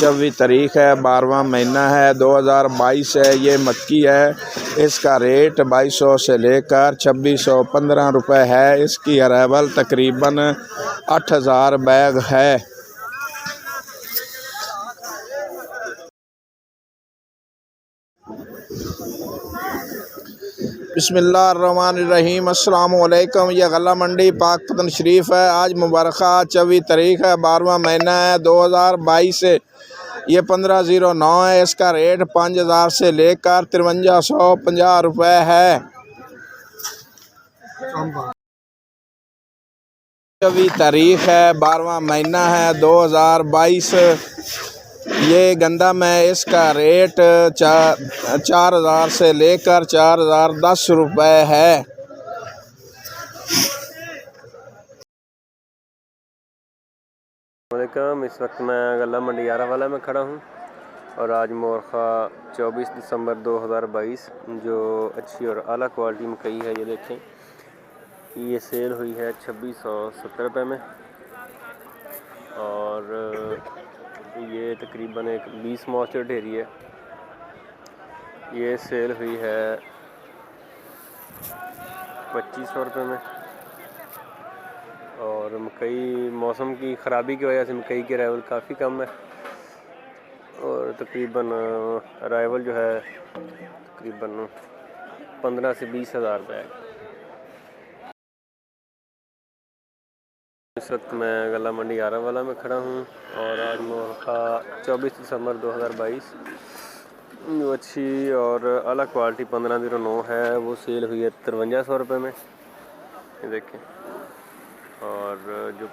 24 तारीख है, 12वां महीना है, 2022 है। ये मक्की है, इसका रेट 2200 से लेकर 2615 रुपये है। इसकी अराइवल तकरीबन 8000 बैग है। बिस्मिल्लाहिर्रहमानिर्रहीम। अस्सलाम वालेकुम। यह गला मंडी पाकपतन शरीफ है। आज मुबारक 24 तारीख है, 12वां महीना है, 2022 से। ये 1509 है। इसका रेट 5000 से लेकर 5350 रुपये है। 24 तारीख है, 12वां महीना है, 2022। ये गंदम है, इसका रेट 4000 से लेकर 4010 रुपये है। वालेकुम। इस वक्त मैं गला मंडी यारावाला में खड़ा हूँ और आज मोरखा 24 दिसंबर 2022 जो अच्छी और आला क्वालिटी मकई है, ये देखें, ये सेल हुई है 2670 रुपये में। और ये तकरीबन एक 20 मॉस्टर ढेरी है। ये सेल हुई है 2500 रुपये में। और मकई मौसम की ख़राबी की वजह से मकई की अराइवल काफ़ी कम है और तकरीबन अराइवल जो है तकरीबन 15 से 20 हज़ार बैग। इस वक्त मैं गला मंडी यारावाला में खड़ा हूँ और आज मोरखा 24 दिसंबर 2022 जो अच्छी और अलग क्वालिटी 1509 है, वो सेल हुई है 5300 रुपये में, ये देखें। और जो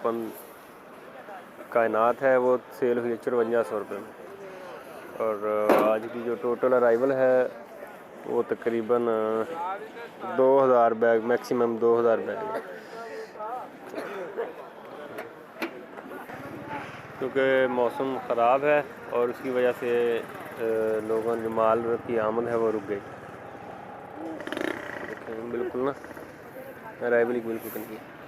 कायनात है वो सेल हुई है 5400 रुपये में। और आज की जो टोटल अराइवल है वो तकरीबन 2000 बैग, मैक्सिमम 2000 बैग है। क्योंकि मौसम ख़राब है और उसकी वजह से लोगों जो माल की आमद है वो रुक गई। बिल्कुल ना अराइवल बिल्कुल नहीं है।